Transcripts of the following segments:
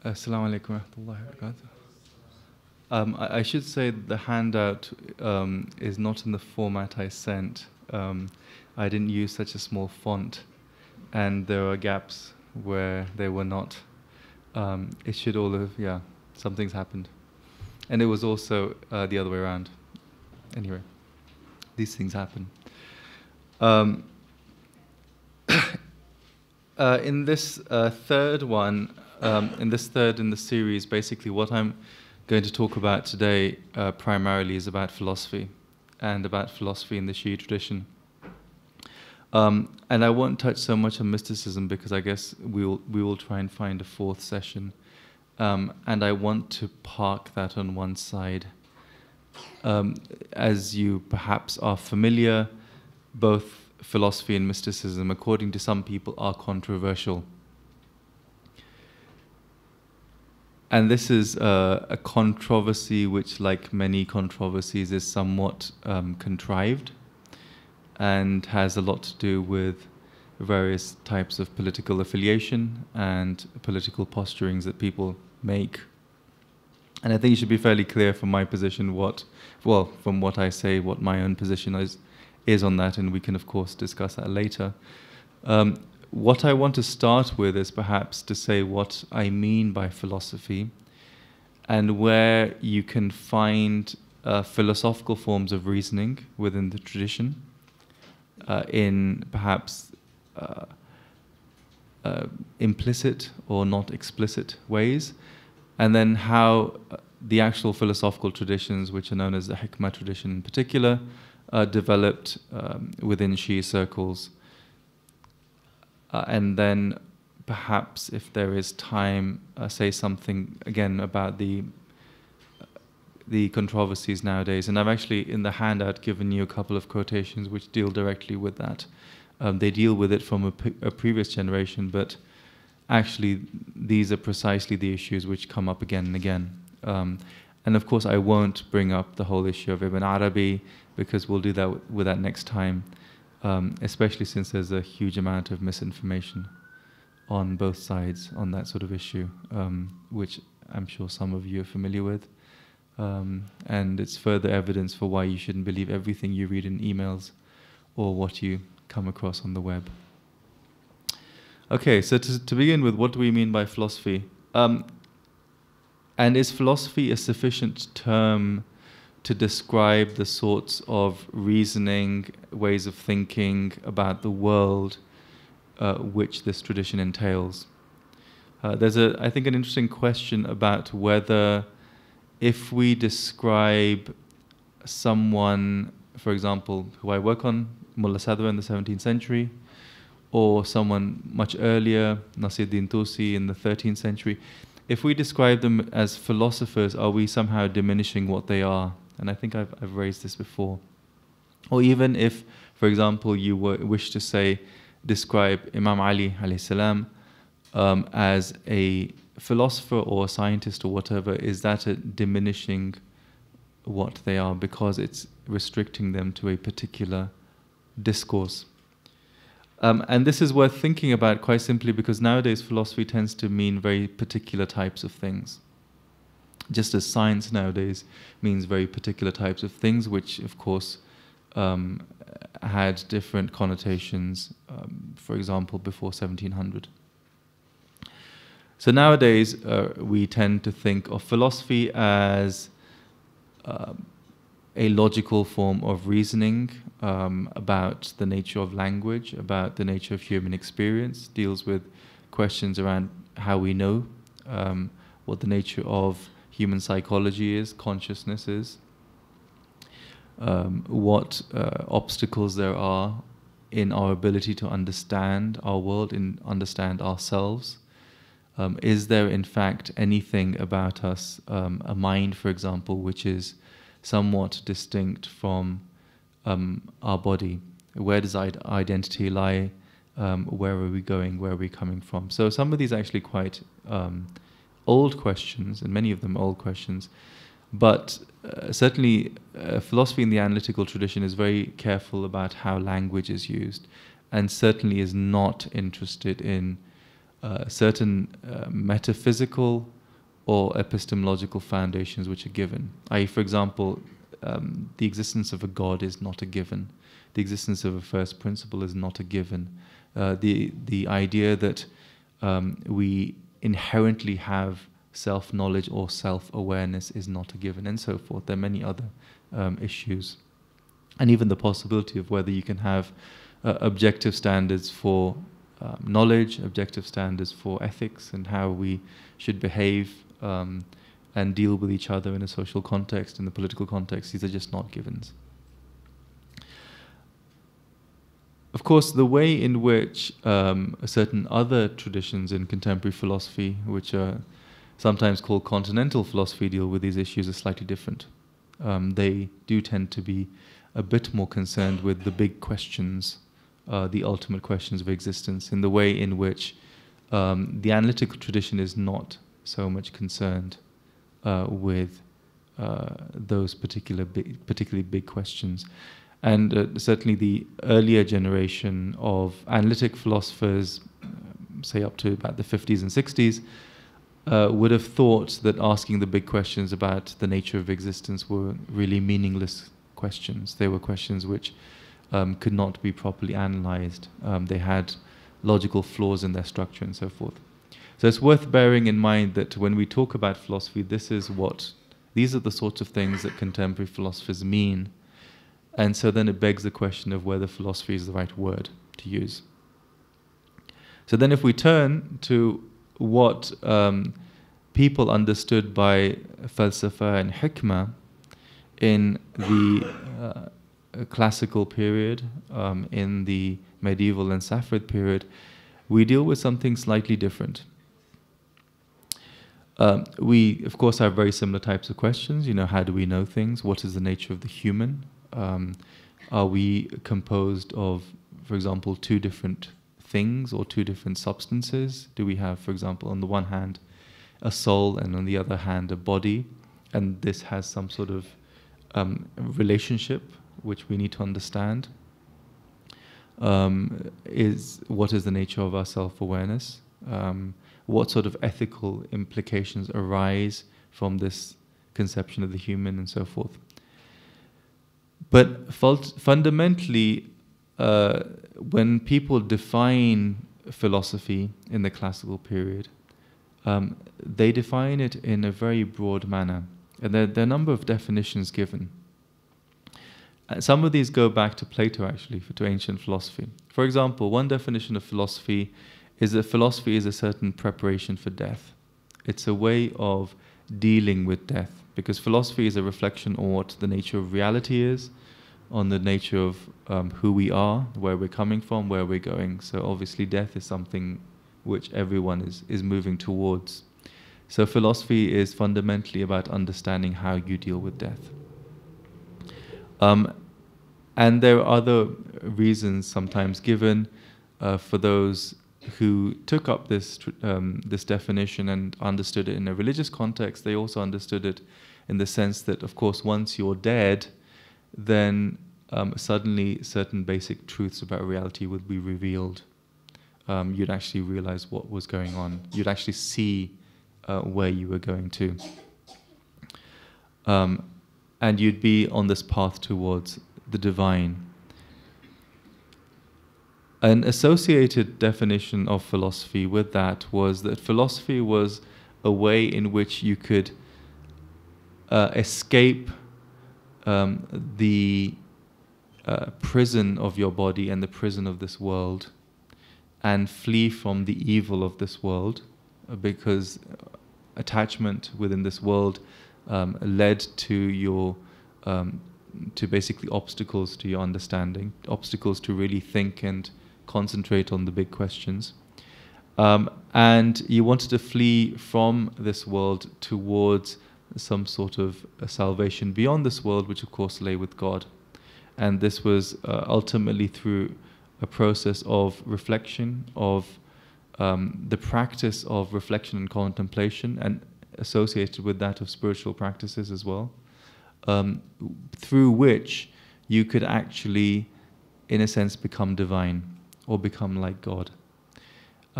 Assalamu alaikum wa rahmatullahi wa barakatuh. I should say that the handout is not in the format I sent. I didn't use such a small font, and there are gaps where they were not. It should all have, yeah, something's happened. And it was also the other way around. Anyway, these things happen. In this third one, in the series, basically what I'm going to talk about today primarily is about philosophy, and about philosophy in the Shi'i tradition. And I won't touch so much on mysticism because I guess we will try and find a fourth session. And I want to park that on one side. As you perhaps are familiar, both philosophy and mysticism, according to some people, are controversial. And this is a controversy which, like many controversies, is somewhat contrived and has a lot to do with various types of political affiliation and political posturings that people make. And I think it should be fairly clear from my position from what I say, what my own position is on that, and we can of course discuss that later. What I want to start with is perhaps to say what I mean by philosophy and where you can find philosophical forms of reasoning within the tradition in perhaps implicit or not explicit ways, and then how the actual philosophical traditions, which are known as the Hikma tradition in particular, developed within Shi'i circles. And then perhaps, if there is time, say something again about the controversies nowadays. And I've actually, in the handout, given you a couple of quotations which deal directly with that. They deal with it from a previous generation, but actually these are precisely the issues which come up again and again. And of course I won't bring up the whole issue of Ibn Arabi, because we'll do that with that next time. Especially since there's a huge amount of misinformation on both sides on that sort of issue, which I'm sure some of you are familiar with. And it's further evidence for why you shouldn't believe everything you read in emails or what you come across on the web. Okay, so to begin with, what do we mean by philosophy? And is philosophy a sufficient term to describe the sorts of reasoning, ways of thinking about the world which this tradition entails? There's, I think, an interesting question about whether, if we describe someone, for example, who I work on, Mullah Sadra in the 17th century, or someone much earlier, Nasiruddin Tusi in the 13th century, if we describe them as philosophers, are we somehow diminishing what they are? And I think I've raised this before. Or even if, for example, you wish to describe Imam Ali alayhi salam as a philosopher or a scientist or whatever, is that a diminishing what they are because it's restricting them to a particular discourse? And this is worth thinking about quite simply because nowadays philosophy tends to mean very particular types of things. Just as science nowadays means very particular types of things, which of course had different connotations, for example, before 1700. So nowadays we tend to think of philosophy as a logical form of reasoning about the nature of language, about the nature of human experience, deals with questions around how we know, what the nature of human psychology is, consciousness is, what obstacles there are in our ability to understand our world, and understand ourselves. Is there in fact anything about us, a mind for example, which is somewhat distinct from our body? Where does identity lie? Where are we going? Where are we coming from? So some of these are actually quite old questions, and many of them old questions. But certainly philosophy in the analytical tradition is very careful about how language is used, and certainly is not interested in certain metaphysical or epistemological foundations which are given. I.e., for example, the existence of a God is not a given. The existence of a first principle is not a given. The idea that we inherently have self-knowledge or self-awareness is not a given, and so forth. There are many other issues. And even the possibility of whether you can have objective standards for knowledge, objective standards for ethics, and how we should behave and deal with each other in a social context, in the political context. These are just not givens. Of course, the way in which certain other traditions in contemporary philosophy, which are sometimes called continental philosophy, deal with these issues is slightly different. They do tend to be a bit more concerned with the big questions, the ultimate questions of existence, in the way in which the analytical tradition is not so much concerned with those particularly big questions. And certainly the earlier generation of analytic philosophers, say up to about the 50s and 60s, would have thought that asking the big questions about the nature of existence were really meaningless questions. They were questions which could not be properly analyzed. They had logical flaws in their structure and so forth. So it's worth bearing in mind that when we talk about philosophy, these are the sorts of things that contemporary philosophers mean. And so then it begs the question of whether philosophy is the right word to use. So then if we turn to what people understood by falsafa and hikmah in the classical period, in the medieval and Safavid period, we deal with something slightly different. We, of course, have very similar types of questions. You know, how do we know things? What is the nature of the human? Are we composed of, for example, two different things or two different substances? Do we have, for example, on the one hand, a soul and on the other hand, a body? And this has some sort of relationship which we need to understand. What is the nature of our self-awareness? What sort of ethical implications arise from this conception of the human and so forth? But fundamentally, when people define philosophy in the classical period, they define it in a very broad manner. And there are a number of definitions given. Some of these go back to Plato, actually, to ancient philosophy. For example, one definition of philosophy is that philosophy is a certain preparation for death. It's a way of dealing with death, because philosophy is a reflection on what the nature of reality is, on the nature of who we are, where we're coming from, where we're going. So obviously death is something which everyone is moving towards. So philosophy is fundamentally about understanding how you deal with death. And there are other reasons sometimes given for those who took up this definition and understood it in a religious context. They also understood it in the sense that, of course, once you're dead, then suddenly certain basic truths about reality would be revealed. You'd actually realize what was going on. You'd actually see where you were going to. And you'd be on this path towards the divine. An associated definition of philosophy with that was that philosophy was a way in which you could escape the prison of your body and the prison of this world and flee from the evil of this world, because attachment within this world led to your to basically obstacles to your understanding, obstacles to really think and concentrate on the big questions. And you wanted to flee from this world towards some sort of salvation beyond this world, which of course lay with God. And this was ultimately through a process of reflection, of the practice of reflection and contemplation, and associated with that of spiritual practices as well, through which you could actually, in a sense, become divine or become like God.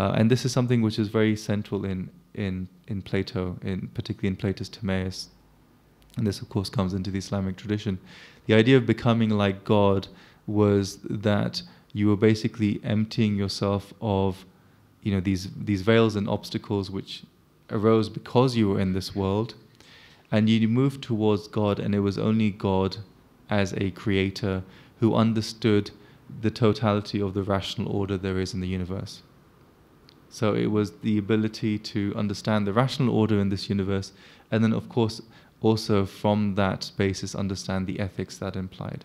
And this is something which is very central in Plato, particularly in Plato's Timaeus. And this, of course, comes into the Islamic tradition. The idea of becoming like God was that you were basically emptying yourself of, these veils and obstacles which arose because you were in this world, and you moved towards God, and it was only God as a creator who understood the totality of the rational order there is in the universe. So it was the ability to understand the rational order in this universe, and then, of course, also from that basis understand the ethics that implied.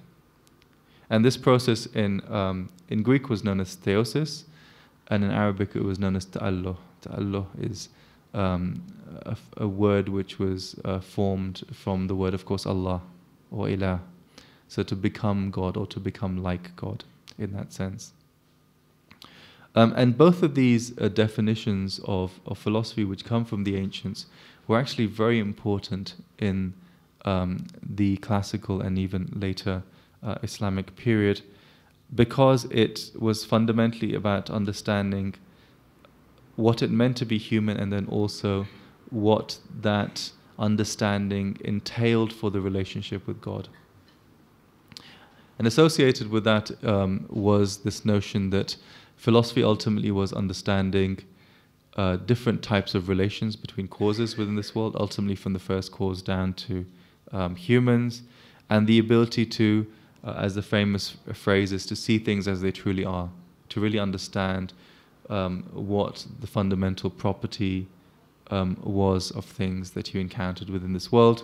And this process in Greek was known as theosis, and in Arabic it was known as ta'alluh. Ta'alluh is a word which was formed from the word, of course, Allah or ilah. So to become God or to become like God in that sense. And both of these definitions of philosophy which come from the ancients were actually very important in the classical and even later Islamic period, because it was fundamentally about understanding what it meant to be human, and then also what that understanding entailed for the relationship with God. And associated with that was this notion that philosophy ultimately was understanding different types of relations between causes within this world, ultimately from the first cause down to humans, and the ability to, as the famous phrase is, to see things as they truly are, to really understand what the fundamental property was of things that you encountered within this world,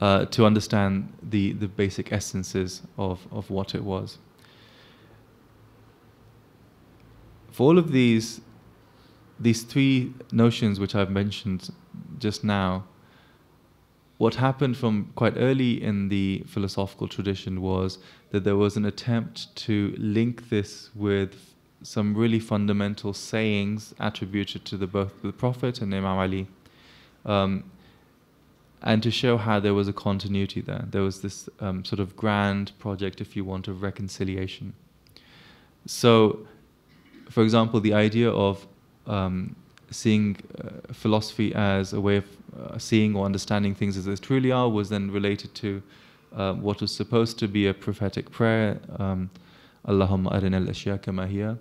to understand the basic essences of what it was. For all of these three notions which I've mentioned just now, what happened from quite early in the philosophical tradition was that there was an attempt to link this with some really fundamental sayings attributed to both the Prophet and Imam Ali, and to show how there was a continuity there. There was this sort of grand project, if you want, of reconciliation. So, for example, the idea of seeing philosophy as a way of seeing or understanding things as they truly are was then related to what was supposed to be a prophetic prayer, Allahumma arina al-ashya kama hiya,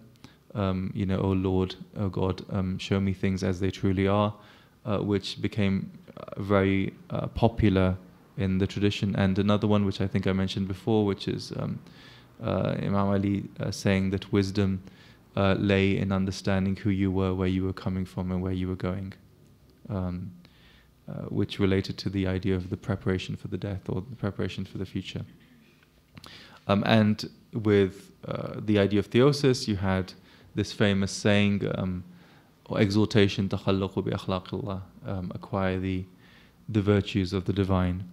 O Lord, O God, show me things as they truly are, which became very popular in the tradition. And another one which I think I mentioned before, which is Imam Ali saying that wisdom lay in understanding who you were, where you were coming from, and where you were going, which related to the idea of the preparation for the death or the preparation for the future. And with the idea of theosis, you had this famous saying, or exaltation, takhalluqu bi akhlaqillah, acquire the virtues of the divine.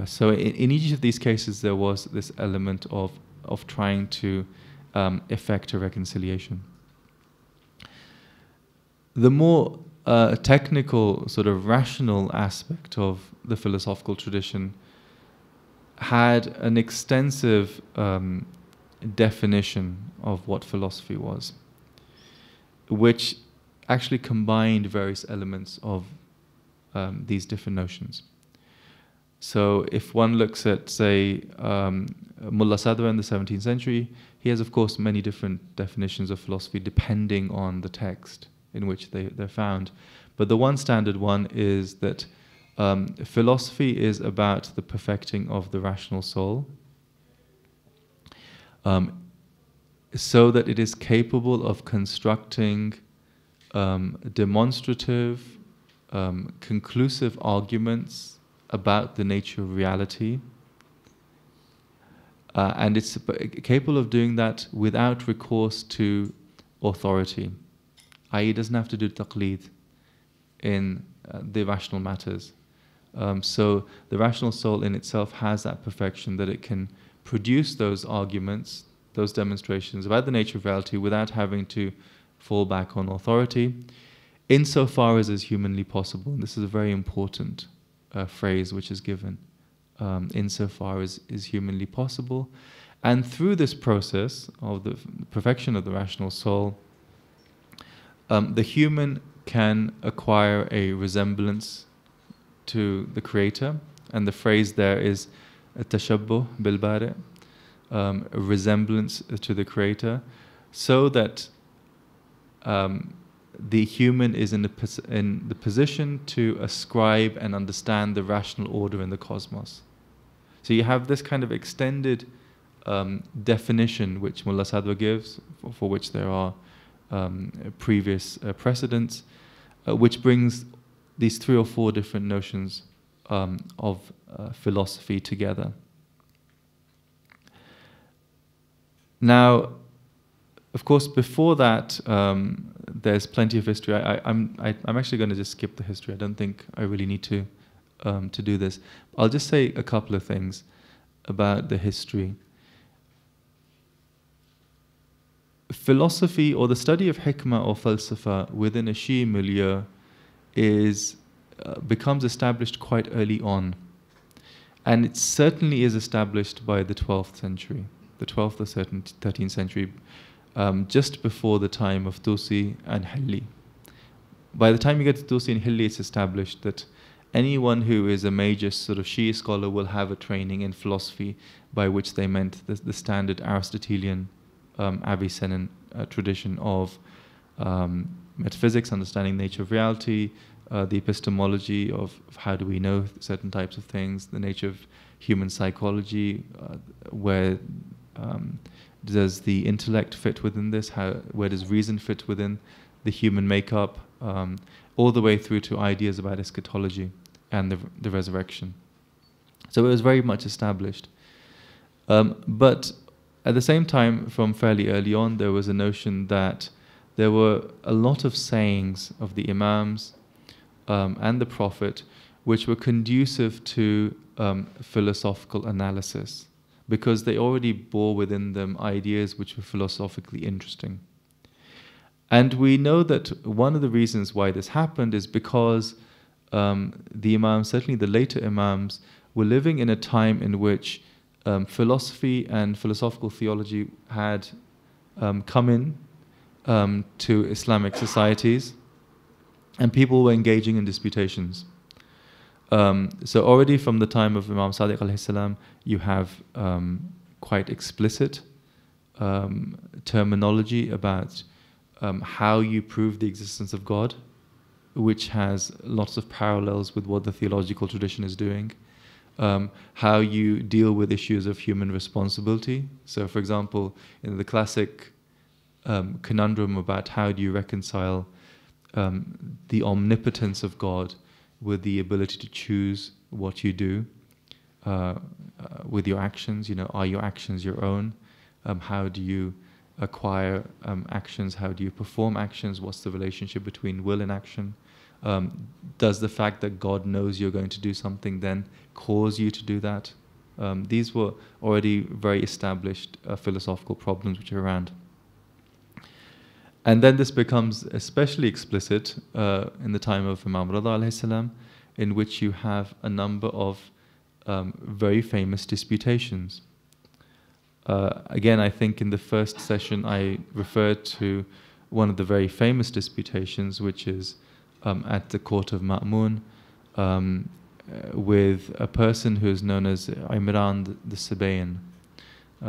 So in each of these cases, there was this element of trying to effect a reconciliation. The more technical, sort of rational aspect of the philosophical tradition had an extensive definition of what philosophy was, which actually combined various elements of these different notions. So if one looks at, say, Mullah Sadra in the 17th century, he has, of course, many different definitions of philosophy depending on the text in which they're found. But the one standard one is that philosophy is about the perfecting of the rational soul, so that it is capable of constructing demonstrative, conclusive arguments about the nature of reality, and it's capable of doing that without recourse to authority, i.e. it doesn't have to do taqleed in the rational matters. So the rational soul in itself has that perfection that it can produce those arguments, those demonstrations about the nature of reality without having to fall back on authority, insofar as is humanly possible. And this is a very important phrase which is given, insofar as is humanly possible. And through this process of the perfection of the rational soul, the human can acquire a resemblance to the Creator, and the phrase there is tashabbuh bil bari, a resemblance to the Creator, so that the human is in the position to ascribe and understand the rational order in the cosmos. So you have this kind of extended definition which Mullah Sadwa gives, for which there are previous precedents, which brings these 3 or 4 different notions of philosophy together. Now, of course, before that, there's plenty of history. I'm actually going to just skip the history. I don't think I really need to do this. I'll just say a couple of things about the history. Philosophy, or the study of hikmah or falsafa within a Shi'i milieu, becomes established quite early on, and it certainly is established by the 12th century, the 12th or 13th century, just before the time of Tusi and Hilli. By the time you get to Tusi and Hilli, it's established that anyone who is a major sort of Shi'i scholar will have a training in philosophy, by which they meant the standard Aristotelian Avicennan tradition of metaphysics, understanding the nature of reality, the epistemology of how do we know certain types of things, the nature of human psychology, where does the intellect fit within this, where does reason fit within the human makeup, all the way through to ideas about eschatology and the resurrection. So it was very much established. But at the same time, from fairly early on, there was a notion that there were a lot of sayings of the Imams and the Prophet which were conducive to philosophical analysis, because they already bore within them ideas which were philosophically interesting. And we know that one of the reasons why this happened is because the Imams, certainly the later Imams, were living in a time in which philosophy and philosophical theology had come in to Islamic societies, and people were engaging in disputations. So already from the time of Imam Sadiq alayhi salam, you have quite explicit terminology about how you prove the existence of God, which has lots of parallels with what the theological tradition is doing. How you deal with issues of human responsibility. So, for example, in the classic conundrum about how do you reconcile the omnipotence of God with the ability to choose what you do with your actions. You know, are your actions your own? How do you acquire actions? How do you perform actions? What's the relationship between will and action? Does the fact that God knows you're going to do something then cause you to do that? These were already very established philosophical problems which are around. And then this becomes especially explicit in the time of Imam Rida alayhi salam, in which you have a number of very famous disputations. Again, I think in the first session I referred to one of the very famous disputations, which is at the court of Ma'mun, with a person who is known as Imran the Sabayan,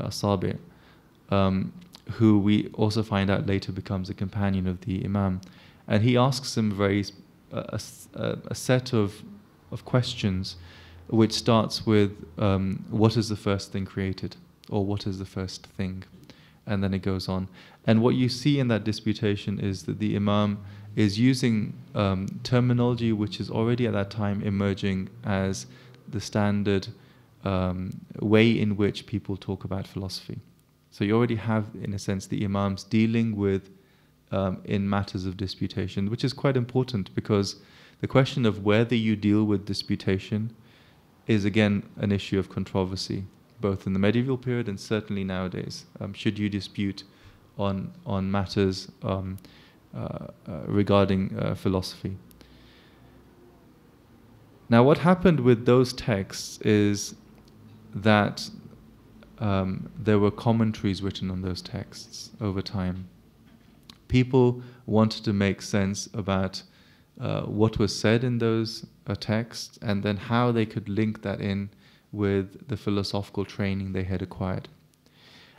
Sabi, who we also find out later becomes a companion of the Imam. And he asks him a set of questions, which starts with what is the first thing created, or what is the first thing, and then it goes on. And what you see in that disputation is that the Imam is using terminology which is already at that time emerging as the standard way in which people talk about philosophy. So you already have, in a sense, the Imams dealing with in matters of disputation, which is quite important, because the question of whether you deal with disputation is again an issue of controversy, both in the medieval period and certainly nowadays. Should you dispute on matters regarding philosophy? Now, what happened with those texts is that there were commentaries written on those texts over time. People wanted to make sense about what was said in those texts, and then how they could link that in with the philosophical training they had acquired.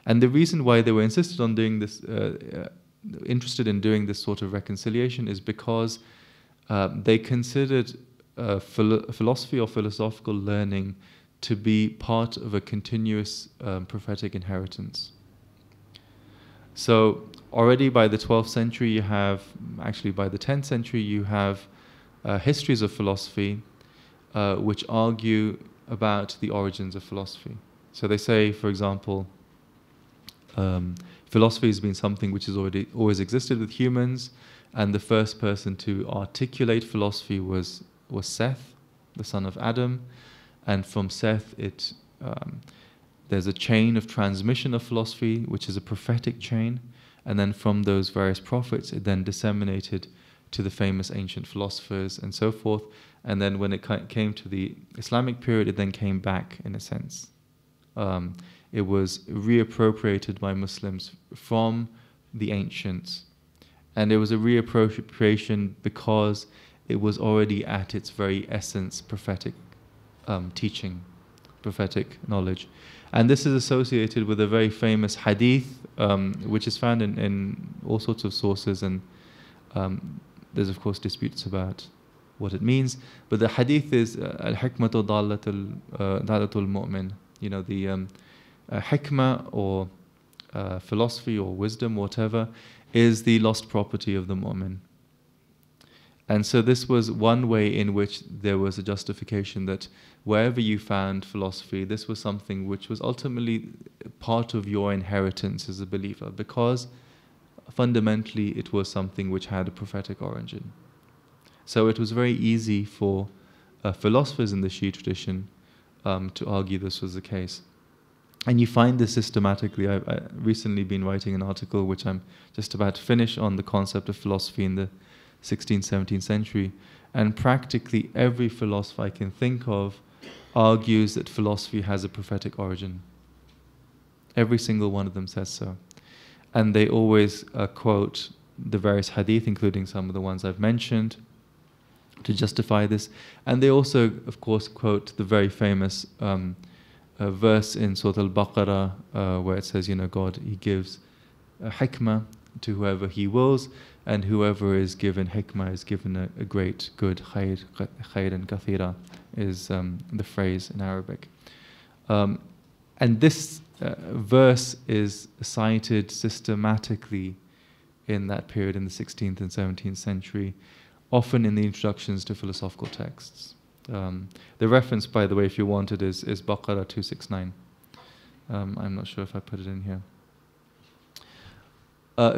And the reason why they were insisted on doing this, interested in doing this sort of reconciliation, is because they considered philosophy or philosophical learning to be part of a continuous prophetic inheritance. So already by the 12th century you have, actually by the 10th century you have histories of philosophy which argue about the origins of philosophy. So they say, for example, philosophy has been something which has always existed with humans, and the first person to articulate philosophy was Seth, the son of Adam, and from Seth there's a chain of transmission of philosophy which is a prophetic chain, and then from those various prophets it then disseminated to the famous ancient philosophers and so forth, and then when it came to the Islamic period it then came back in a sense. It was reappropriated by Muslims from the ancients, and it was a reappropriation because it was already at its very essence prophetic teaching, prophetic knowledge. And this is associated with a very famous hadith which is found in all sorts of sources, and there's of course disputes about what it means, but the hadith is al-hikmatu dalatul mu'min, you know, the hikmah or philosophy or wisdom, whatever, is the lost property of the mu'min. And so this was one way in which there was a justification that wherever you found philosophy, this was something which was ultimately part of your inheritance as a believer, because fundamentally it was something which had a prophetic origin. So it was very easy for philosophers in the Shi'i tradition to argue this was the case. And you find this systematically. I've recently been writing an article which I'm just about to finish on the concept of philosophy in the 16th, 17th century, and practically every philosopher I can think of argues that philosophy has a prophetic origin. Every single one of them says so. And they always quote the various hadith, including some of the ones I've mentioned, to justify this. And they also, of course, quote the very famous verse in Surah Al-Baqarah where it says, you know, God, He gives hikmah to whoever He wills, and whoever is given hikmah is given a great good, khayran kathira is the phrase in Arabic. And this verse is cited systematically in that period in the 16th and 17th century, often in the introductions to philosophical texts. The reference, by the way, if you want it, is Baqarah 269. I'm not sure if I put it in here.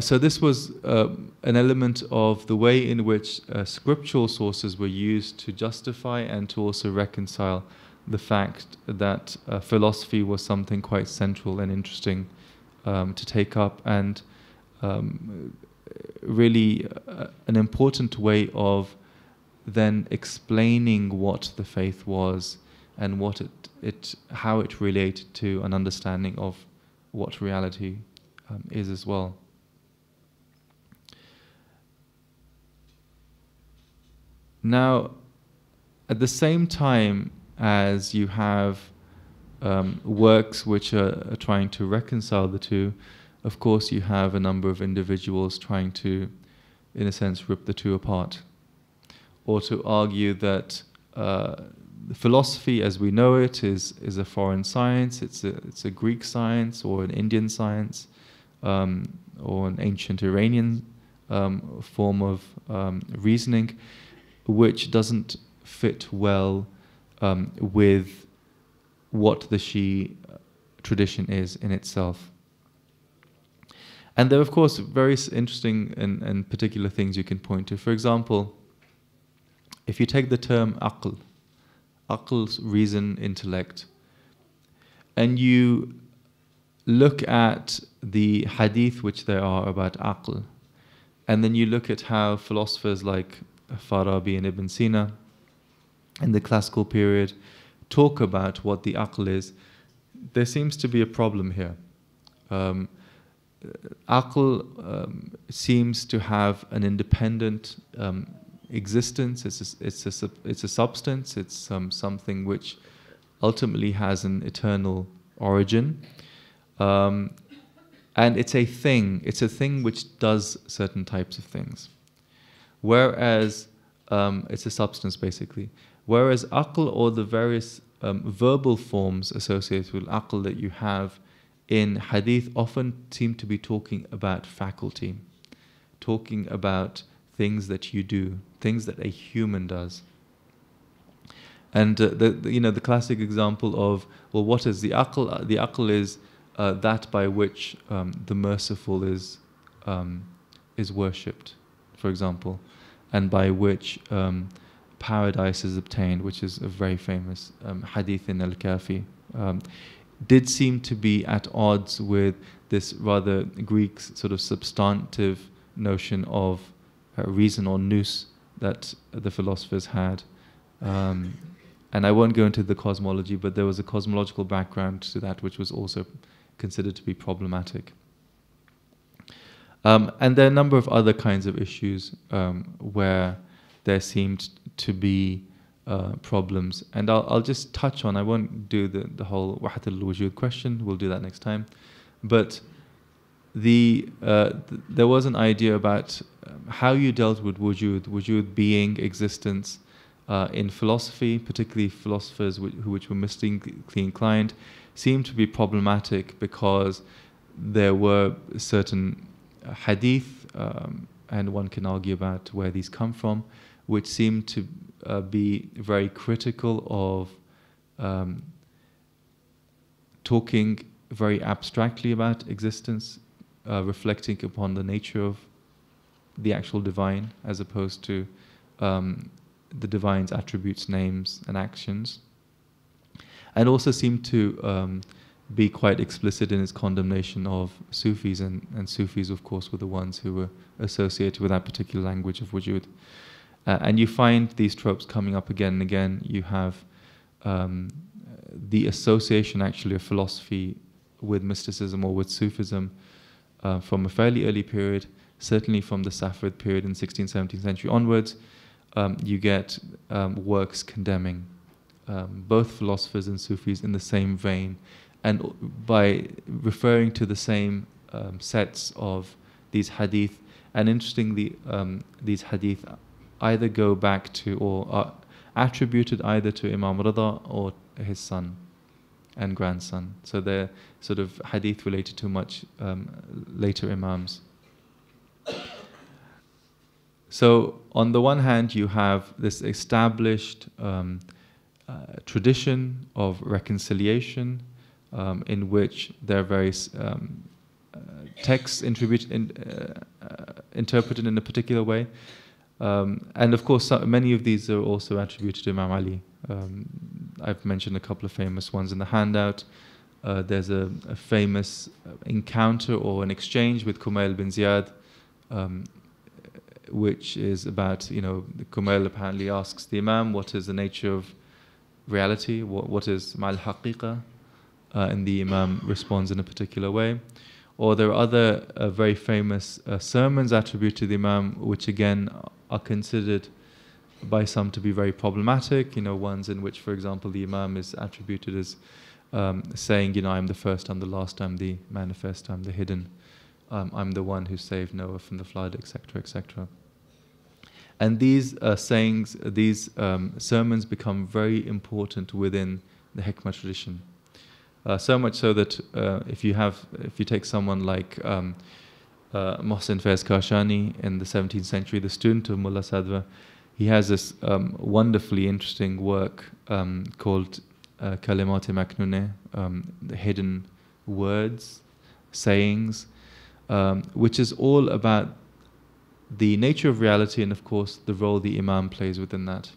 So this was an element of the way in which scriptural sources were used to justify and to also reconcile the fact that philosophy was something quite central and interesting to take up, and really an important way of then explaining what the faith was and what how it related to an understanding of what reality is as well. Now, at the same time as you have works which are trying to reconcile the two, of course you have a number of individuals trying to, in a sense, rip the two apart, or to argue that philosophy as we know it is a foreign science, it's a Greek science or an Indian science or an ancient Iranian form of reasoning, which doesn't fit well with what the Shi'i tradition is in itself. And there are, of course, very interesting and particular things you can point to. For example, if you take the term aql, aql's reason, intellect, and you look at the hadith which there are about aql, and then you look at how philosophers like Farabi and Ibn Sina in the classical period talk about what the aql is, there seems to be a problem here. Aql seems to have an independent existence. It's a substance. It's something which ultimately has an eternal origin, and it's a thing. It's a thing which does certain types of things. Whereas it's a substance basically. Whereas aql, or the various verbal forms associated with aql that you have in hadith, often seem to be talking about faculty, talking about things that you do, things that a human does. And the classic example of, well, what is the aql? The aql is that by which the merciful is worshipped, for example, and by which paradise is obtained, which is a very famous hadith in Al-Kafi. Did seem to be at odds with this rather Greek sort of substantive notion of reason, or nous, that the philosophers had. And I won't go into the cosmology, but there was a cosmological background to that which was also considered to be problematic. And there are a number of other kinds of issues where there seemed to be problems. And I'll just touch on, I won't do the whole Wahat al-Wujud question, we'll do that next time. But there was an idea about how you dealt with wujud being, existence, in philosophy, particularly philosophers which were mystically inclined, seemed to be problematic because there were certain hadith, and one can argue about where these come from, which seemed to be very critical of talking very abstractly about existence, reflecting upon the nature of the actual divine, as opposed to the divine's attributes, names, and actions, and also seemed to be quite explicit in its condemnation of Sufis, and Sufis, of course, were the ones who were associated with that particular language of wujud. And you find these tropes coming up again and again. You have the association, actually, of philosophy with mysticism or with Sufism from a fairly early period, certainly from the Safavid period in the 16th, 17th century onwards. You get works condemning both philosophers and Sufis in the same vein, and by referring to the same sets of these hadith. And interestingly, these hadith either go back to, or are attributed either to Imam Rida or his son and grandson. So they're sort of hadith related to much later Imams. So on the one hand, you have this established tradition of reconciliation, in which there are various texts interpreted in a particular way. And of course, many of these are also attributed to Imam Ali. I've mentioned a couple of famous ones in the handout. There's a famous encounter or an exchange with Kumail bin Ziyad, which is about, Kumail apparently asks the Imam, what is the nature of reality? What is Ma'al Haqiqa? And the Imam responds in a particular way. Or there are other very famous sermons attributed to the Imam, which again are considered by some to be very problematic. Ones in which, for example, the Imam is attributed as saying, I'm the first, I'm the last, I'm the manifest, I'm the hidden, I'm the one who saved Noah from the flood, etc., etc. And these sayings, these sermons become very important within the Hikma tradition. So much so that if you take someone like Mohsin Faiz Kashani in the 17th century, the student of Mullah Sadwa, he has this wonderfully interesting work called Kalimat-e Maknune, the hidden words, sayings, which is all about the nature of reality and, of course, the role the Imam plays within that.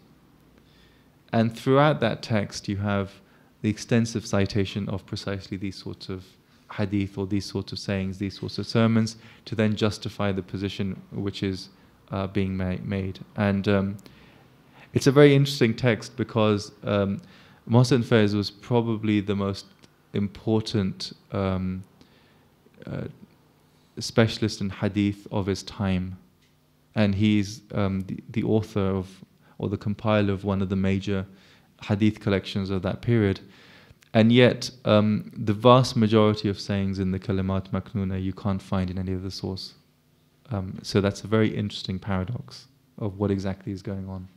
And throughout that text, you have the extensive citation of precisely these sorts of hadith or these sorts of sayings, these sorts of sermons, to then justify the position which is being made. And it's a very interesting text because Mohsin Faiz was probably the most important specialist in hadith of his time, and he's the author of, or the compiler of, one of the major hadith collections of that period. And yet, the vast majority of sayings in the Kalimat Maknuna you can't find in any other source. So that's a very interesting paradox of what exactly is going on.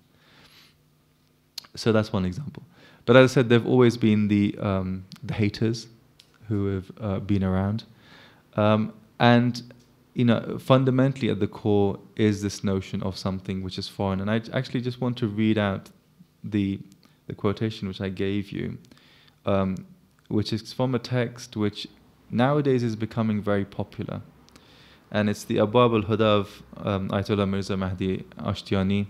So that's one example. But as I said, there have always been the haters who have been around. And fundamentally at the core is this notion of something which is foreign. And I actually just want to read out the quotation which I gave you, which is from a text which nowadays is becoming very popular. And it's the Abwab al-Huda of Ayatollah Mirza Mahdi Ashtiani.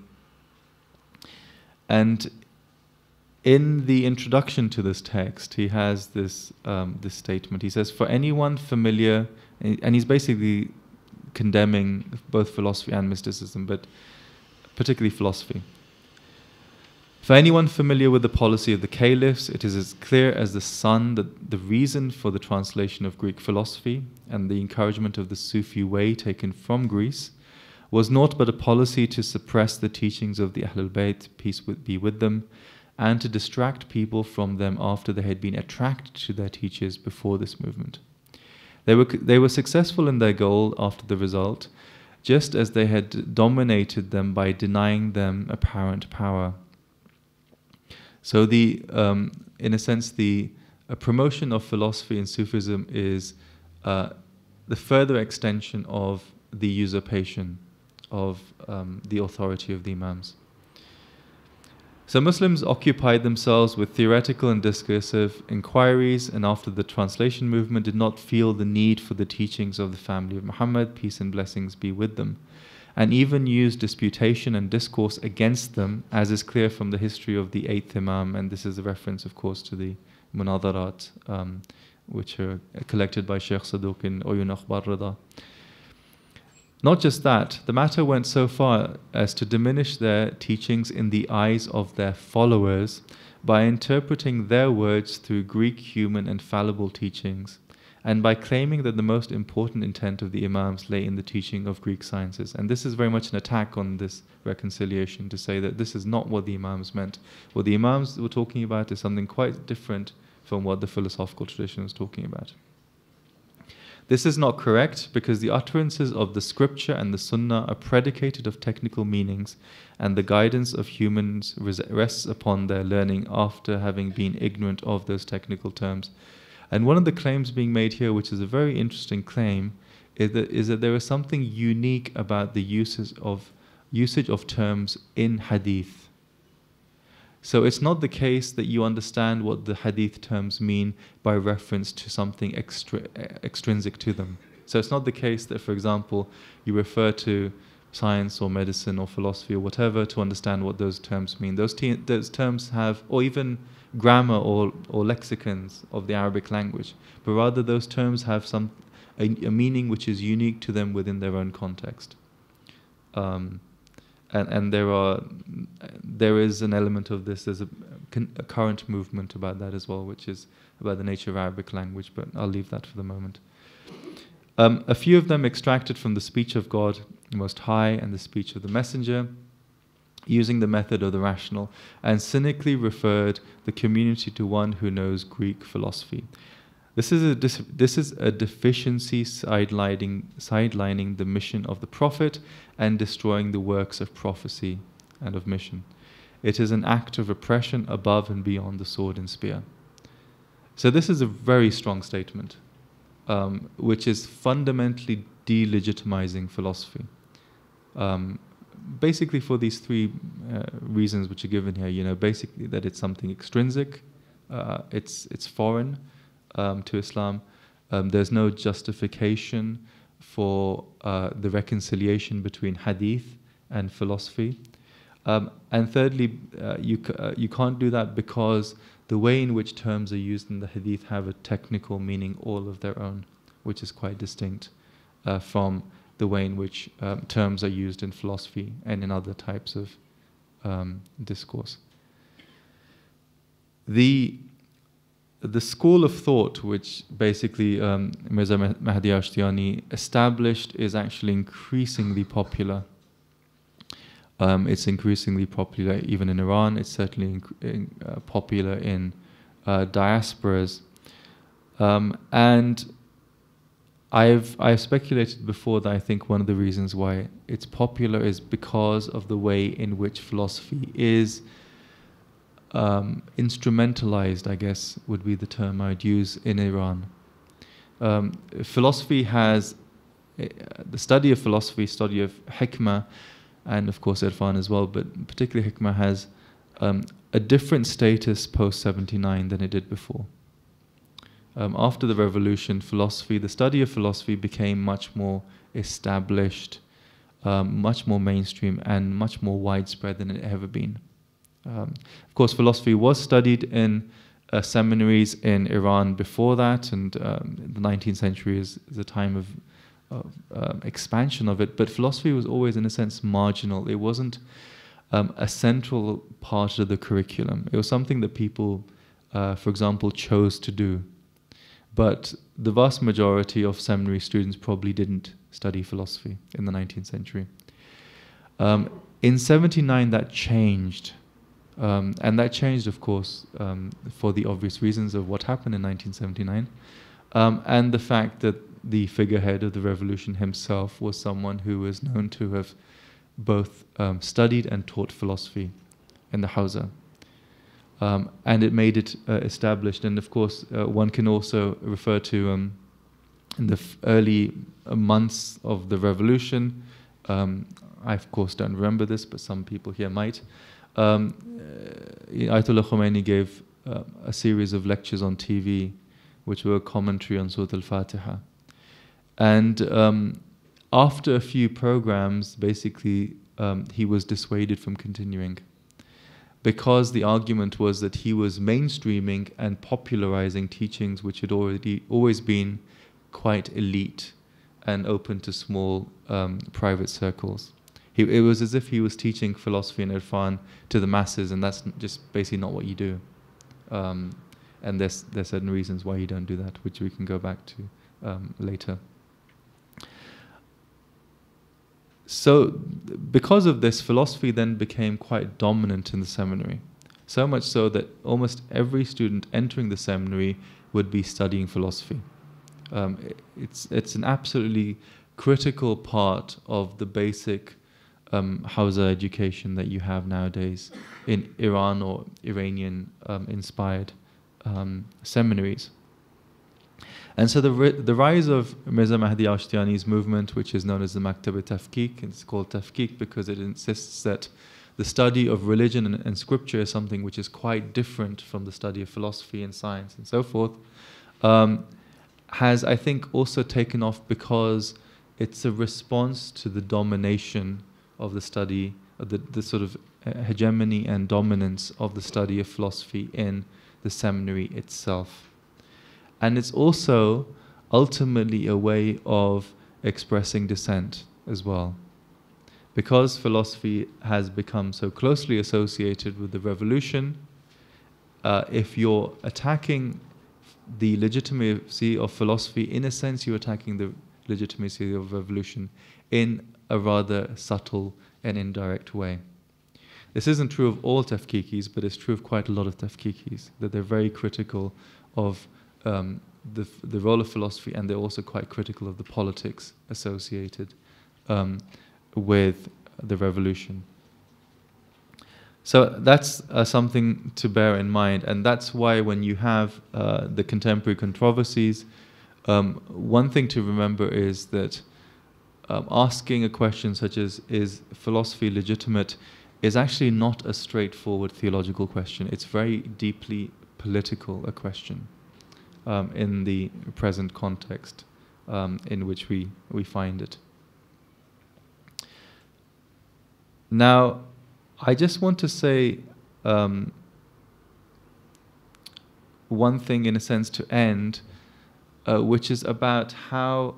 And in the introduction to this text, he has this statement. He says, for anyone familiar, and he's basically condemning both philosophy and mysticism, but particularly philosophy. For anyone familiar with the policy of the caliphs, it is as clear as the sun that the reason for the translation of Greek philosophy and the encouragement of the Sufi way taken from Greece was naught but a policy to suppress the teachings of the Ahlul Bayt, peace be with them, and to distract people from them after they had been attracted to their teachers before this movement. They were successful in their goal after the result, just as they had dominated them by denying them apparent power. So in a sense, the promotion of philosophy in Sufism is the further extension of the usurpation of the authority of the Imams. So Muslims occupied themselves with theoretical and discursive inquiries, and after the translation movement did not feel the need for the teachings of the family of Muhammad, peace and blessings be with them, and even used disputation and discourse against them, as is clear from the history of the 8th Imam, and this is a reference, of course, to the Munadarat, which are collected by Sheikh Saduq in Uyun Akhbar Rida. Not just that, the matter went so far as to diminish their teachings in the eyes of their followers by interpreting their words through Greek human and fallible teachings, and by claiming that the most important intent of the Imams lay in the teaching of Greek sciences. And this is very much an attack on this reconciliation, to say that this is not what the Imams meant. What the Imams were talking about is something quite different from what the philosophical tradition is talking about. This is not correct because the utterances of the scripture and the sunnah are predicated of technical meanings, and the guidance of humans rests upon their learning after having been ignorant of those technical terms. And one of the claims being made here, which is a very interesting claim, is that there is something unique about the usage of terms in hadith. So it's not the case that you understand what the hadith terms mean by reference to something extrinsic to them. So it's not the case that, for example, you refer to science or medicine or philosophy or whatever to understand what those terms mean. Those terms have, or even grammar or lexicons of the Arabic language, but rather those terms have a meaning which is unique to them within their own context. And there is an element of this. There's a current movement about that as well, which is about the nature of Arabic language, but I'll leave that for the moment. A few of them extracted from the speech of God Most High and the speech of the Messenger, using the method of the rational, and cynically referred the community to one who knows Greek philosophy. This is a deficiency sidelining the mission of the Prophet and destroying the works of prophecy and of mission. It is an act of oppression above and beyond the sword and spear. So this is a very strong statement, which is fundamentally delegitimizing philosophy. Basically for these three reasons which are given here, basically that it's something extrinsic, it's foreign to Islam. There's no justification for the reconciliation between hadith and philosophy. And thirdly, you can't do that because the way in which terms are used in the hadith have a technical meaning all of their own, which is quite distinct from the way in which terms are used in philosophy and in other types of discourse. the school of thought which basically Mirza Mahdi Ashtiani established is actually increasingly popular. It's increasingly popular even in Iran. It's certainly popular in diasporas. And I've speculated before that I think one of the reasons why it's popular is because of the way in which philosophy is instrumentalized, I guess would be the term I'd use, in Iran. Philosophy has, the study of philosophy, study of Hikma, and of course Irfan as well, but particularly Hikma has a different status post-79 than it did before. After the revolution, philosophy, the study of philosophy became much more established, much more mainstream, and much more widespread than it had ever been. Of course, philosophy was studied in seminaries in Iran before that, and the 19th century is a time of expansion of it, but philosophy was always, in a sense, marginal. It wasn't a central part of the curriculum. It was something that people, for example, chose to do. But the vast majority of seminary students probably didn't study philosophy in the 19th century. In 79, that changed. And that changed, of course, for the obvious reasons of what happened in 1979, and the fact that the figurehead of the revolution himself was someone who was known to have both studied and taught philosophy in the Hawza. And it made it established. And of course, one can also refer to in the early months of the revolution, I of course don't remember this, but some people here might, Ayatollah Khomeini gave a series of lectures on TV which were a commentary on Surah Al-Fatiha. And after a few programs, basically, he was dissuaded from continuing, because the argument was that he was mainstreaming and popularizing teachings which had always been quite elite and open to small private circles. It was as if he was teaching philosophy and Irfan to the masses, and that's just basically not what you do. And there's certain reasons why you don't do that, which we can go back to later. So because of this, philosophy then became quite dominant in the seminary. So much so that almost every student entering the seminary would be studying philosophy. It's an absolutely critical part of the basic Hawza education that you have nowadays in Iran or Iranian inspired seminaries. And so the rise of Mirza Mahdi Ashtiani's movement, which is known as the Maktab Tafkik, it's called Tafkik because it insists that the study of religion and scripture is something which is quite different from the study of philosophy and science and so forth, has, I think, also taken off because it's a response to the domination of the study, the sort of hegemony and dominance of the study of philosophy in the seminary itself. And it's also ultimately a way of expressing dissent as well. Because philosophy has become so closely associated with the revolution, if you're attacking the legitimacy of philosophy, in a sense you're attacking the legitimacy of revolution in a rather subtle and indirect way. This isn't true of all Tafkikis, but it's true of quite a lot of Tafkikis, that they're very critical of the role of philosophy, and they're also quite critical of the politics associated with the revolution. So that's something to bear in mind, and that's why when you have the contemporary controversies, one thing to remember is that asking a question such as, is philosophy legitimate, is actually not a straightforward theological question. It's very deeply political a question in the present context in which we find it. Now, I just want to say one thing in a sense to end, which is about how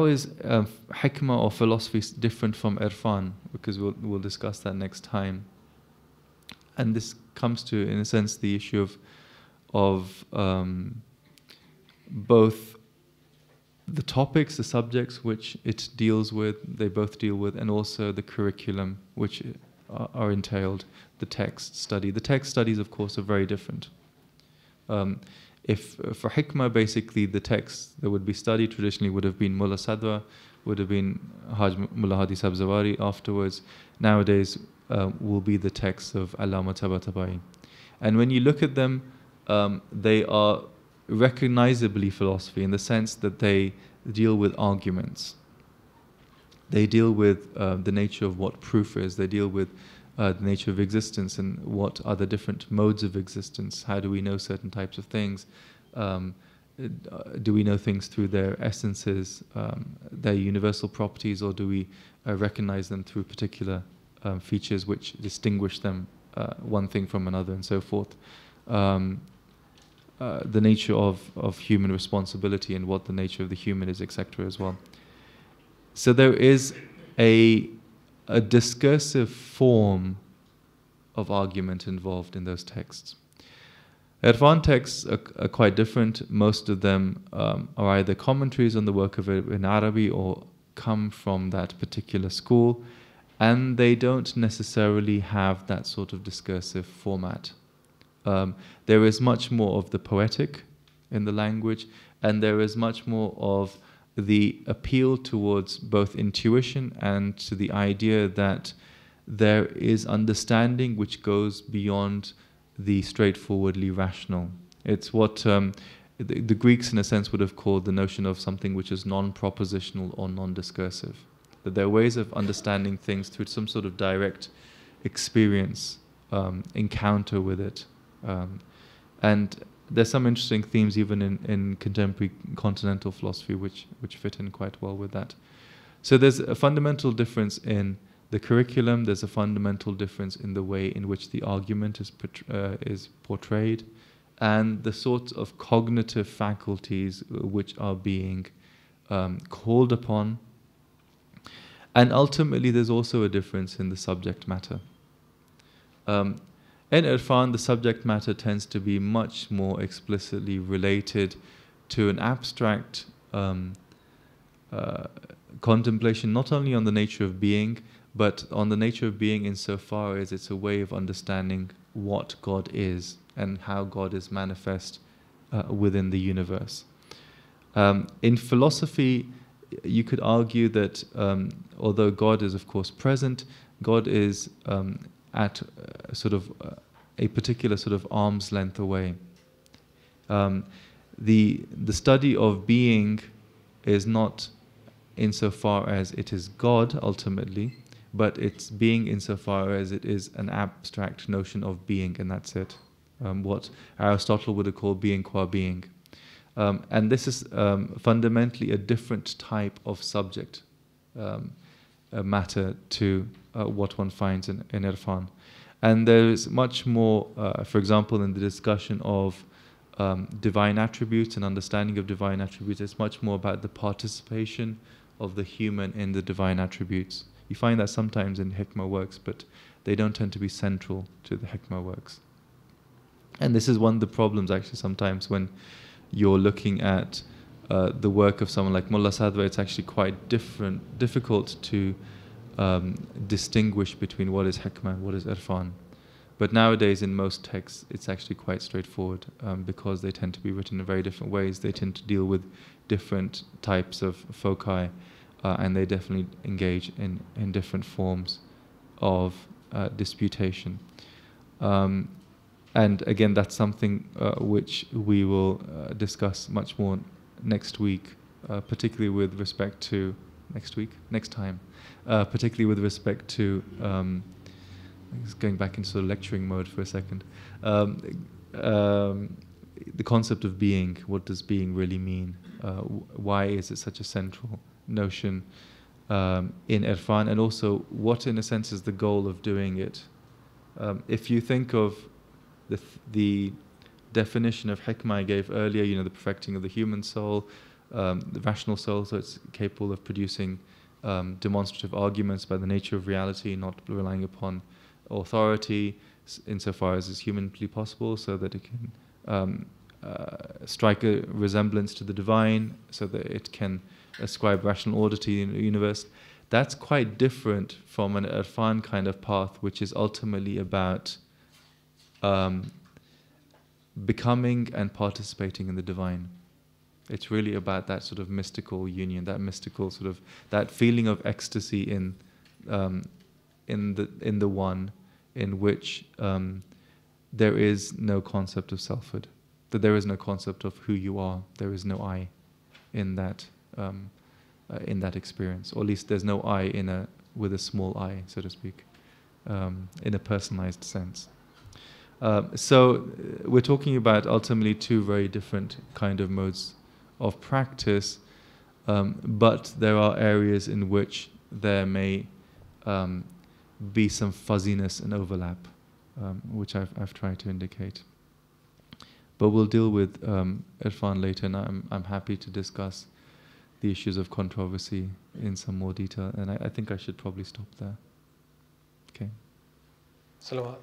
is Hikma or philosophy different from Irfan, because we'll discuss that next time. And this comes to, in a sense, the issue of of both the topics, the subjects which it deals with, they both deal with, and also the curriculum which are entailed, the text study. The text studies, of course, are very different. If for Hikma, basically the text that would be studied traditionally would have been Mullah Sadwa, would have been Haj Mullah Hadi Sabzawari afterwards. Nowadays will be the texts of Allama Tabatabai. And when you look at them, they are recognizably philosophy in the sense that they deal with arguments. They deal with the nature of what proof is. They deal with the nature of existence and what are the different modes of existence. How do we know certain types of things? Do we know things through their essences, their universal properties, or do we recognize them through particular features which distinguish them one thing from another, and so forth? The nature of human responsibility and what the nature of the human is, etc. as well. So there is a discursive form of argument involved in those texts. Irfan texts are quite different. Most of them are either commentaries on the work of Ibn Arabi or come from that particular school, and they don't necessarily have that sort of discursive format. There is much more of the poetic in the language, and there is much more of the appeal towards both intuition and to the idea that there is understanding which goes beyond the straightforwardly rational. It's what the Greeks, in a sense, would have called the notion of something which is non-propositional or non-discursive. That there are ways of understanding things through some sort of direct experience, encounter with it. And there's some interesting themes even in contemporary continental philosophy which fit in quite well with that. So there's a fundamental difference in the curriculum, there's a fundamental difference in the way in which the argument is portrayed, and the sorts of cognitive faculties which are being called upon. And ultimately there's also a difference in the subject matter. In Irfan, the subject matter tends to be much more explicitly related to an abstract contemplation, not only on the nature of being, but on the nature of being insofar as it's a way of understanding what God is and how God is manifest within the universe. In philosophy, you could argue that although God is of course present, God is at sort of a particular sort of arm's length away. The study of being is not insofar as it is God ultimately, but it's being insofar as it is an abstract notion of being, and that's it. What Aristotle would have called being qua being. And this is fundamentally a different type of subject matter to what one finds in Irfan. And there is much more, for example, in the discussion of divine attributes and understanding of divine attributes, it's much more about the participation of the human in the divine attributes. You find that sometimes in Hikma works, but they don't tend to be central to the Hikma works. And this is one of the problems actually sometimes when you're looking at the work of someone like Mullah Sadwa. It's actually quite difficult to distinguish between what is Hikmah and what is Irfan. But nowadays in most texts it's actually quite straightforward because they tend to be written in very different ways. They tend to deal with different types of foci and they definitely engage in different forms of disputation. And again, that's something which we will discuss much more next week, particularly with respect to next time, particularly with respect to just going back into sort of lecturing mode for a second. The concept of being. What does being really mean? Why is it such a central notion in Irfan? And also, what in a sense is the goal of doing it? If you think of the definition of Hikmah I gave earlier, the perfecting of the human soul, the rational soul, so it's capable of producing demonstrative arguments by the nature of reality, not relying upon authority insofar as is humanly possible, so that it can strike a resemblance to the divine, so that it can ascribe rational order to the universe. That's quite different from an Irfan kind of path, which is ultimately about becoming and participating in the divine. It's really about that sort of mystical union, that mystical sort of, that feeling of ecstasy in the one, in which there is no concept of selfhood, that there is no concept of who you are. There is no I in that experience, or at least there's no I with a small I, so to speak, in a personalized sense. So we're talking about ultimately two very different kind of modes of practice, but there are areas in which there may be some fuzziness and overlap, which I've tried to indicate. But we'll deal with Irfan later, and I'm happy to discuss the issues of controversy in some more detail, and I think I should probably stop there. Okay. Salawat.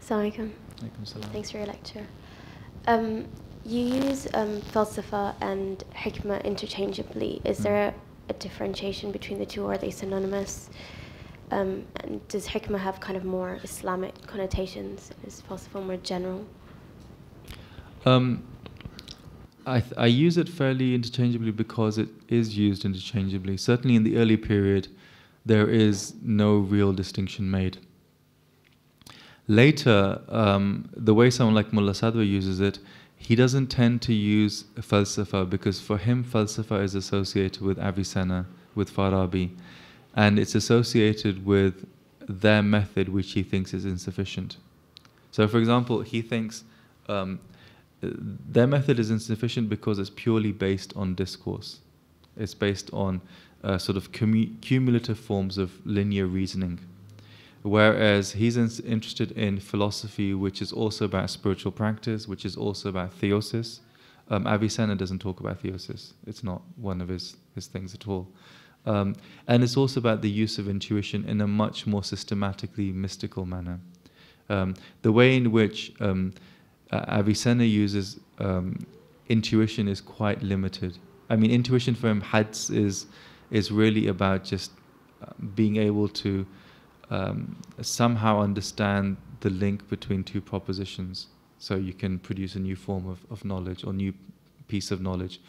Assalamu alaikum. Thanks for your lecture. You use falsafa and hikmah interchangeably. Is there a differentiation between the two, or are they synonymous? And does hikmah have kind of more Islamic connotations? Is falsafa more general? I use it fairly interchangeably because it is used interchangeably. Certainly in the early period, there is no real distinction made. Later, the way someone like Mullah Sadwa uses it, he doesn't tend to use falsafa, because for him falsafa is associated with Avicenna, with Farabi, and it's associated with their method, which he thinks is insufficient. So for example, he thinks their method is insufficient because it's purely based on discourse. It's based on sort of cumulative forms of linear reasoning. Whereas he's interested in philosophy, which is also about spiritual practice, which is also about theosis. Avicenna doesn't talk about theosis. It's not one of his things at all. And it's also about the use of intuition in a much more systematically mystical manner. The way in which Avicenna uses intuition is quite limited. I mean, intuition for him, hads, is really about just being able to somehow understand the link between two propositions, so you can produce a new form of knowledge or new piece of knowledge.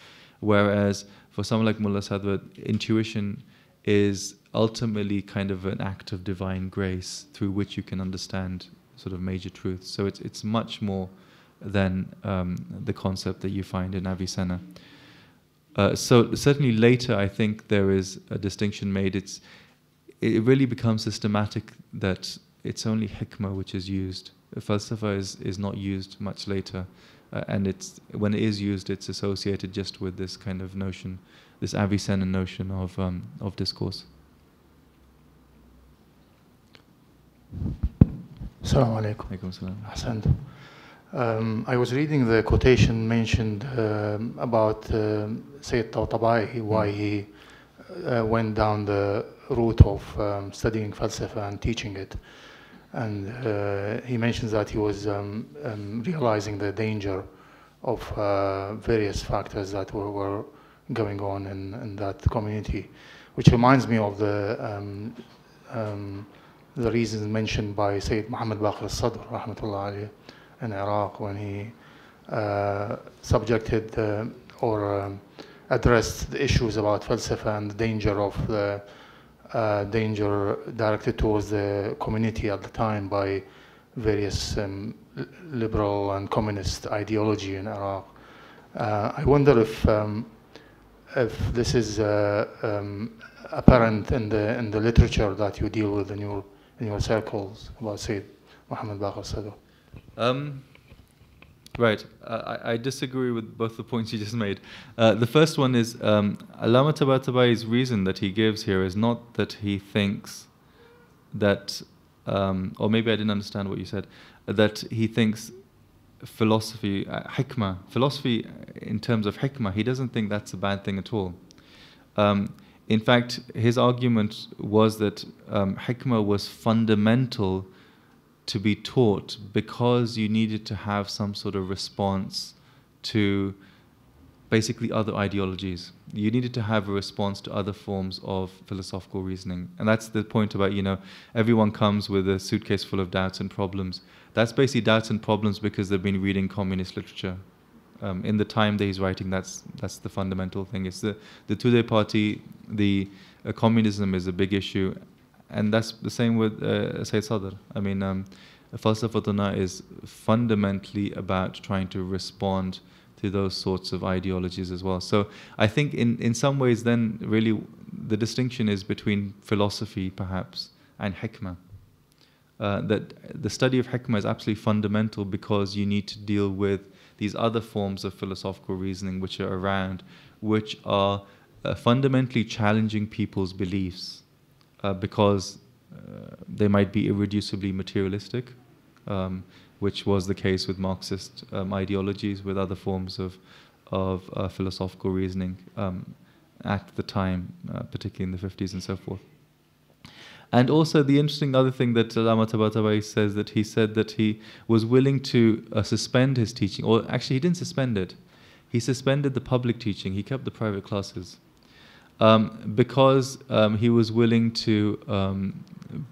Whereas for someone like Mullah Sadwa, intuition is ultimately kind of an act of divine grace through which you can understand sort of major truths. So it's much more than the concept that you find in Avicenna. So certainly later, I think there is a distinction made. It really becomes systematic that it's only hikmah which is used. Falsafa is not used much later, and when it is used, it's associated just with this kind of notion, this Avicenna notion of discourse. Assalamu alaikum. Alaikum salam. Ahsant. I was reading the quotation mentioned about Sayyid Tawtabai, why he went down the route of studying falsafa and teaching it. And he mentions that he was realizing the danger of various factors that were going on in that community, which reminds me of the reasons mentioned by Sayyid Muhammad Baqir al-Sadr, rahmatullah alayhi, in Iraq, when he subjected or addressed the issues about falsafa and the danger of the danger directed towards the community at the time by various liberal and communist ideology in Iraq. I wonder if this is apparent in the literature that you deal with in your circles about Sayyid Muhammad Baqir Sadr. Right. I disagree with both the points you just made. The first one is Allama Tabatabai's reason that he gives here is not that he thinks that, or maybe I didn't understand what you said, that he thinks philosophy, philosophy in terms of hikmah, he doesn't think that's a bad thing at all. in fact, his argument was that hikmah was fundamental to be taught because you needed to have some sort of response to basically other ideologies. You needed to have a response to other forms of philosophical reasoning. And that's the point about, everyone comes with a suitcase full of doubts and problems. That's basically doubts and problems because they've been reading communist literature. In the time that he's writing, that's the fundamental thing. It's the Tudeh party, communism is a big issue. And that's the same with Sayyid Sadr. I mean, Falsafatuna is fundamentally about trying to respond to those sorts of ideologies as well. So I think in some ways then really the distinction is between philosophy perhaps and hikmah. That the study of hikmah is absolutely fundamental because you need to deal with these other forms of philosophical reasoning which are around, which are fundamentally challenging people's beliefs because they might be irreducibly materialistic, which was the case with Marxist ideologies, with other forms of philosophical reasoning at the time, particularly in the 50s and so forth. And also the interesting other thing that Allama Tabatabai says, that he said that he was willing to suspend his teaching, or actually he didn't suspend it. He suspended the public teaching, he kept the private classes. Because he was willing to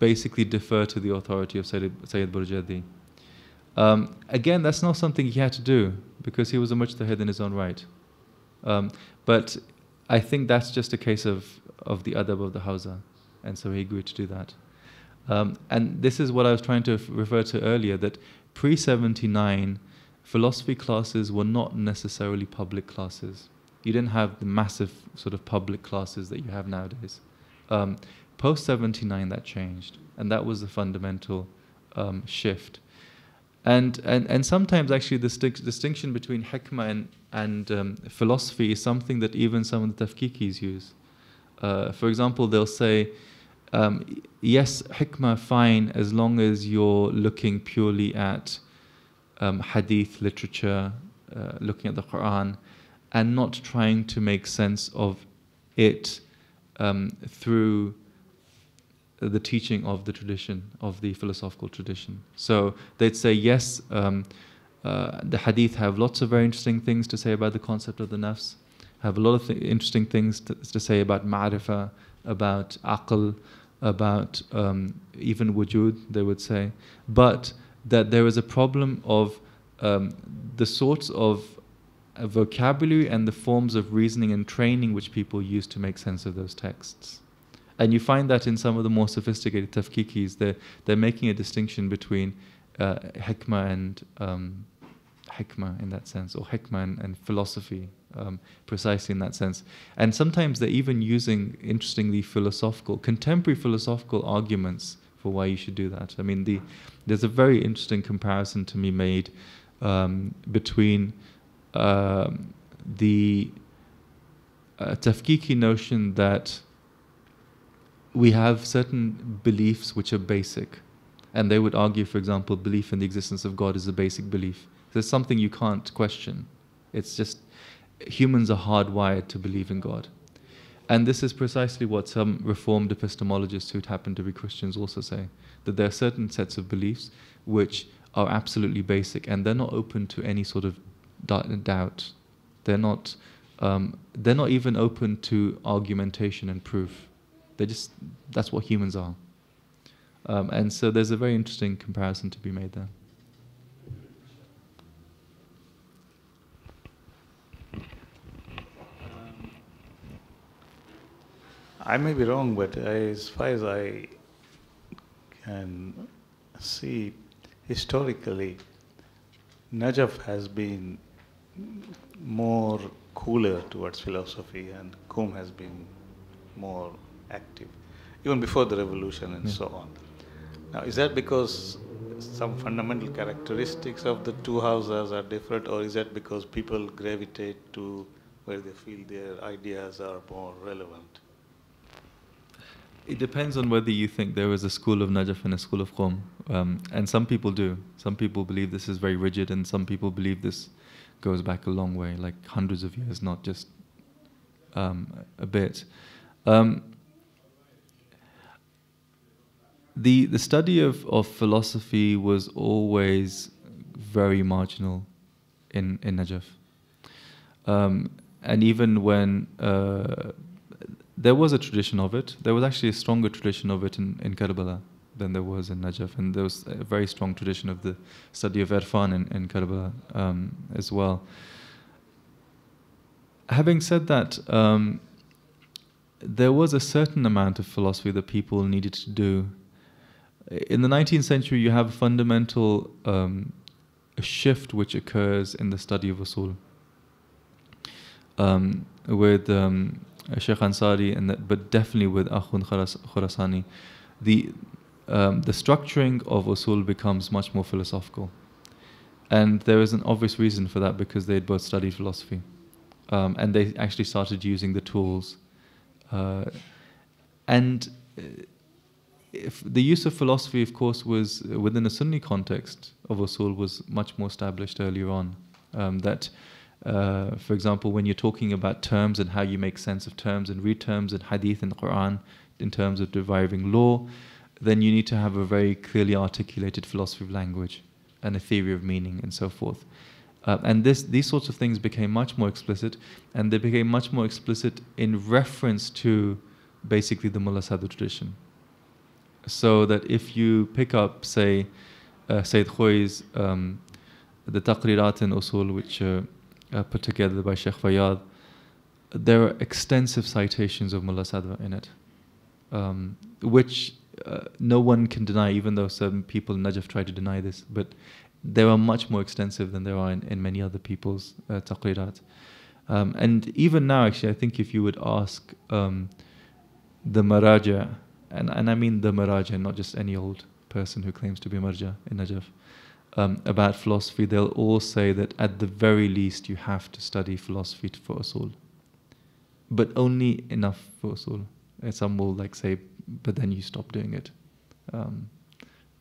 basically defer to the authority of Sayyid Burjadi. Again, that's not something he had to do because he was a mujtahid in his own right. But I think that's just a case of the adab of the Hawza, and so he agreed to do that. And this is what I was trying to refer to earlier, that pre-79 philosophy classes were not necessarily public classes. You didn't have the massive sort of public classes that you have nowadays. Post-79 that changed, and that was the fundamental shift. And sometimes actually the distinction between hikmah and philosophy is something that even some of the tafkikis use. For example, they'll say, yes, hikmah fine as long as you're looking purely at hadith literature, looking at the Quran, and not trying to make sense of it through the teaching of the tradition, of the philosophical tradition. So they'd say, yes, the hadith have lots of very interesting things to say about the concept of the nafs, have a lot of interesting things to say about ma'rifah, about aql, about even wujud, they would say, but that there is a problem of the sorts of vocabulary and the forms of reasoning and training which people use to make sense of those texts. And you find that in some of the more sophisticated tafkikis, they're making a distinction between hikmah and hikmah in that sense, or hikmah and philosophy, precisely in that sense. And sometimes they're even using, interestingly, contemporary philosophical arguments for why you should do that. I mean, there's a very interesting comparison to be made between the tafkiki notion that we have certain beliefs which are basic, and they would argue, for example, belief in the existence of God is a basic belief. There's something you can't question. It's just humans are hardwired to believe in God. And this is precisely what some reformed epistemologists who happen to be Christians also say, that there are certain sets of beliefs which are absolutely basic and they're not open to any sort of doubt. They're not even open to argumentation and proof. That's what humans are. And so there's a very interesting comparison to be made there. I may be wrong, but as far as I can see, historically, Najaf has been more cooler towards philosophy and Qom has been more active, even before the revolution and so on. Now, is that because some fundamental characteristics of the two houses are different, or is that because people gravitate to where they feel their ideas are more relevant? It depends on whether you think there is a school of Najaf and a school of Qom. And some people do. Some people believe this is very rigid, and some people believe this goes back a long way, like hundreds of years, not just a bit. The study of philosophy was always very marginal in Najaf. And even when there was a tradition of it, there was actually a stronger tradition of it in Karbala than there was in Najaf. And there was a very strong tradition of the study of Irfan in Karbala as well. Having said that, there was a certain amount of philosophy that people needed to do. In the 19th century, you have a fundamental a shift which occurs in the study of usul. With Sheikh Ansari, but definitely with Akhund Khurasani, the structuring of usul becomes much more philosophical. And there is an obvious reason for that, because they had both studied philosophy. And they actually started using the tools. And if the use of philosophy, of course, was within a Sunni context of usul, was much more established earlier on. For example, when you're talking about terms and how you make sense of terms and read terms in hadith and Quran in terms of deriving law, then you need to have a very clearly articulated philosophy of language and a theory of meaning and so forth. And these sorts of things became much more explicit, and they became much more explicit in reference to basically the Mullah Sadhu tradition. So that if you pick up, say, Sayyid Khoi's the Taqrirat in Usul, which put together by Sheikh Fayyad, there are extensive citations of Mullah Sadhu in it, which no one can deny, even though certain people in Najaf try to deny this, but they are much more extensive than there are in many other people's Taqrirat. And even now, actually, I think if you would ask the Maraja, and I mean the Maraja, not just any old person who claims to be Marja in Najaf, about philosophy, they'll all say that at the very least you have to study philosophy for usul, but only enough for usul. And some will say, but then you stop doing it,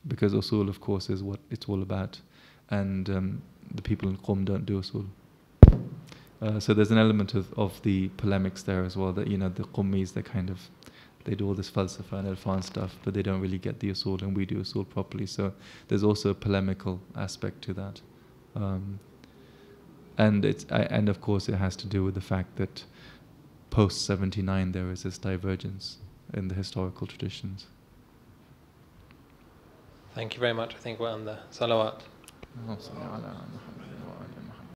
because usul, of course, is what it's all about, and the people in Qom don't do usul. So there's an element of the polemics there as well, that the Qummis, they do all this falsafa and Irfan stuff, but they don't really get the usul, and we do usul properly. So there's also a polemical aspect to that. And of course it has to do with the fact that post 79 there is this divergence in the historical traditions. Thank you very much. I think we're on the salawat.